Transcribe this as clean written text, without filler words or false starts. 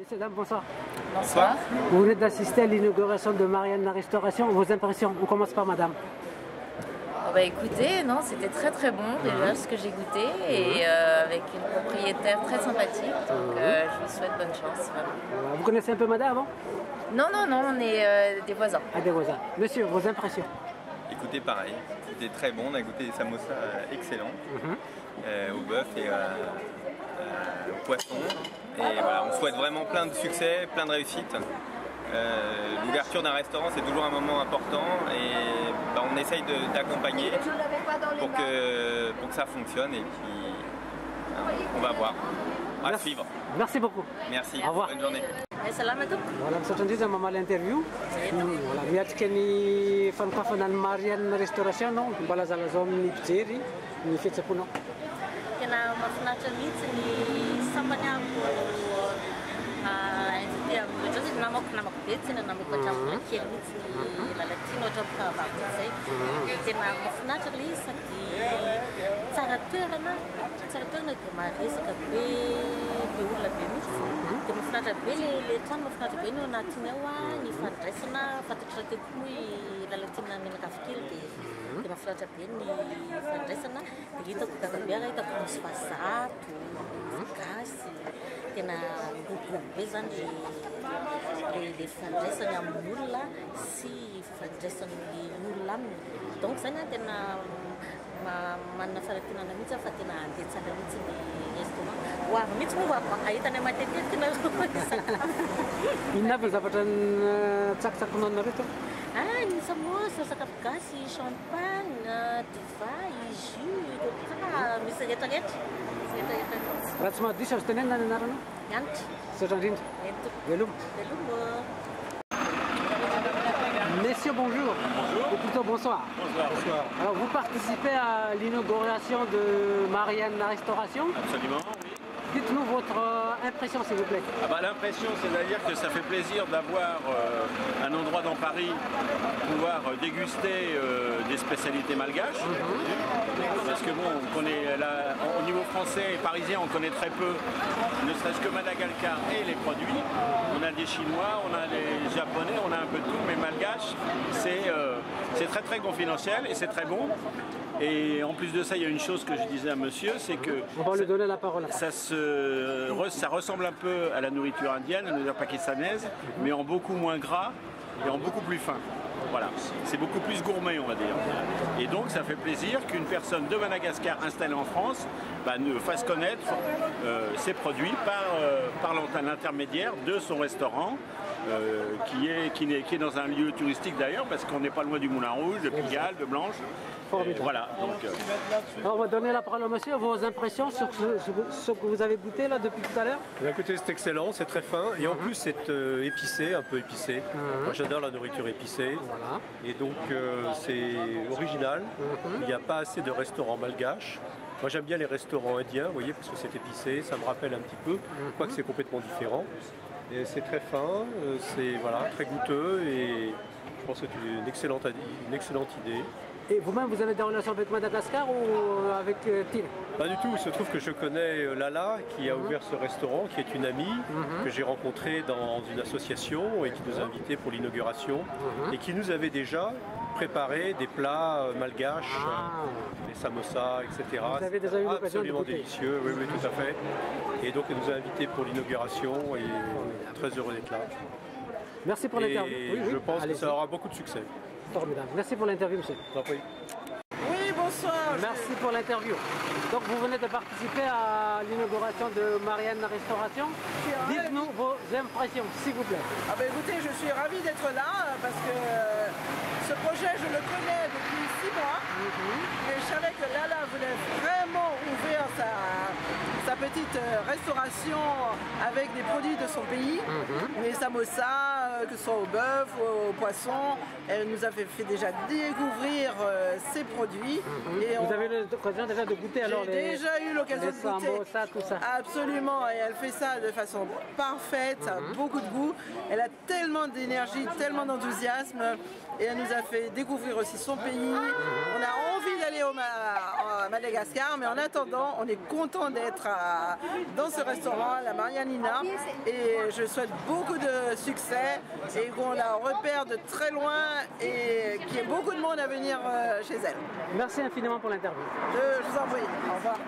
Messieurs, dames, bonsoir. Bonsoir. Vous venez d'assister à l'inauguration de Marianne la Restauration. Vos impressions? On commence par madame. Oh bah écoutez, non, c'était très très bon déjà ce que j'ai goûté et avec une propriétaire très sympathique. Donc je vous souhaite bonne chance. Vraiment. Vous connaissez un peu madame avant? Non, non, non, on est des voisins. Ah, des voisins. Monsieur, vos impressions? Écoutez, pareil, c'était très bon. On a goûté des samosas excellents au bœuf et au poisson. Et voilà, on souhaite vraiment plein de succès, plein de réussite. L'ouverture d'un restaurant, c'est toujours un moment important et on essaye d'accompagner pour que ça fonctionne et puis on va voir. À suivre. Merci beaucoup. Merci. Au revoir. Bonne journée. Voilà, msatandriza mama l'interview. Voilà, miatrika ny fanokafana ny Marianne Restauration no mba lazalazao amin'ny mpijery ny fihetsam-ponao. Tena mahafinaritra mihitsy ny sambany ahako invité amin'ireo namako betsy na namako hatramin'ny kely mihitsy ny lalatino hatramin'ny fahavako izay. Tena mahafinaritra ilay izy sady tsara toerana dia maresaka be olona be mihitsy. Dia mahafinaritra be ilay trano, mahafinaritra be ny ao anatiny ao ny fandraisana, fantatra teto moa lalatina menaka avikely dia mahafinaritra be ny fandraisana. Dia hitako dadabeara, hitako misy vazato, gasy. Tena gogogo be zany ilay fandraisany amin'olona sy fandraisan'ny olona aminy. Donc zany tena manana faratinana mihitsy fa tena handeha tsara mihitsy ny restaurant. Hoavy mihitsy moa ahitana matetika na Inona avy ny zavatra tsakitsakonao nareo? Ny samosa, sakafo gasy, champagne, divay, jus, misy rehetrarehetra. Raha tsy mahadiso azo tenenina ny anaranao? Yanitra. Saotra indrindra. Veloma. Messieurs, bonjour. Ou plutôt bonsoir. Bonsoir. Alors, vous participez à l'inauguration de Marianne la Restauration. Absolument, oui. Dites-nous votre impression, s'il vous plaît. L'impression, c'est-à-dire que ça fait plaisir d'avoir un endroit dans Paris pour pouvoir déguster des spécialités malgaches. Parce que bon, on connaît au niveau français et parisien, on connaît très peu, ne serait-ce que Madagascar et les produits. On a des Chinois, on a des Japonais, on a un peu de tout, mais malgache, c'est très très confidentiel et c'est très bon. Et en plus de ça, il y a une chose que je disais à monsieur, c'est que on va lui donner la parole. Ça ressemble un peu à la nourriture indienne, à la nourriture pakistanaise, mais en beaucoup moins gras et en beaucoup plus fin. Voilà, c'est beaucoup plus gourmet, on va dire. Et donc, ça fait plaisir qu'une personne de Madagascar installée en France ne fasse connaître ses produits par l'intermédiaire de son restaurant, qui est dans un lieu touristique d'ailleurs, parce qu'on n'est pas loin du Moulin Rouge, de Pigalle, de Blanche. Voilà, donc, alors on va donner la parole au monsieur, vos impressions sur ce que vous avez goûté là depuis tout à l'heure. Écoutez, c'est excellent, c'est très fin et en plus c'est épicé, un peu épicé. Moi j'adore la nourriture épicée et donc c'est original. Il n'y a pas assez de restaurants malgaches. Moi j'aime bien les restaurants indiens, vous voyez, parce que c'est épicé, ça me rappelle un petit peu, quoique c'est complètement différent. Et c'est très fin, c'est très goûteux et je pense que c'est une excellente idée. Et vous-même, vous avez des relations avec Madagascar ou avec Tine? Pas du tout, il se trouve que je connais Lala qui a ouvert ce restaurant, qui est une amie que j'ai rencontrée dans une association et qui nous a invités pour l'inauguration et qui nous avait déjà préparé des plats malgaches, des samosas, etc. Vous avez déjà eu l'occasion de absolument goûter? Délicieux, oui, tout à fait. Et donc elle nous a invités pour l'inauguration et on est très heureux d'être là. Merci pour l'interview. Oui, je pense que ça aura beaucoup de succès. Formidable. Merci pour l'interview, monsieur. Oui, bonsoir. Merci pour l'interview. Donc vous venez de participer à l'inauguration de Marianne la Restauration. Dites-nous vos impressions, s'il vous plaît. Écoutez, je suis ravie d'être là parce que ce projet, je le connais depuis 6 mois. Et je savais que Lala voulait vraiment ouvrir sa petite restauration avec des produits de son pays. Les samosas, que ce soit au bœuf ou au poisson. Elle nous a fait déjà découvrir ses produits. Et vous avez eu l'occasion déjà de goûter alors J'ai déjà eu l'occasion de goûter. Samosas, tout ça. Absolument, et elle fait ça de façon parfaite, ça a beaucoup de goût. Elle a tellement d'énergie, tellement d'enthousiasme. Et elle nous a fait découvrir aussi son pays. On a envie d'aller à Madagascar, mais en attendant, on est content d'être dans ce restaurant, la Marianina, et je souhaite beaucoup de succès et qu'on la repère de très loin et qu'il y ait beaucoup de monde à venir chez elle. Merci infiniment pour l'interview. Je vous en prie, au revoir.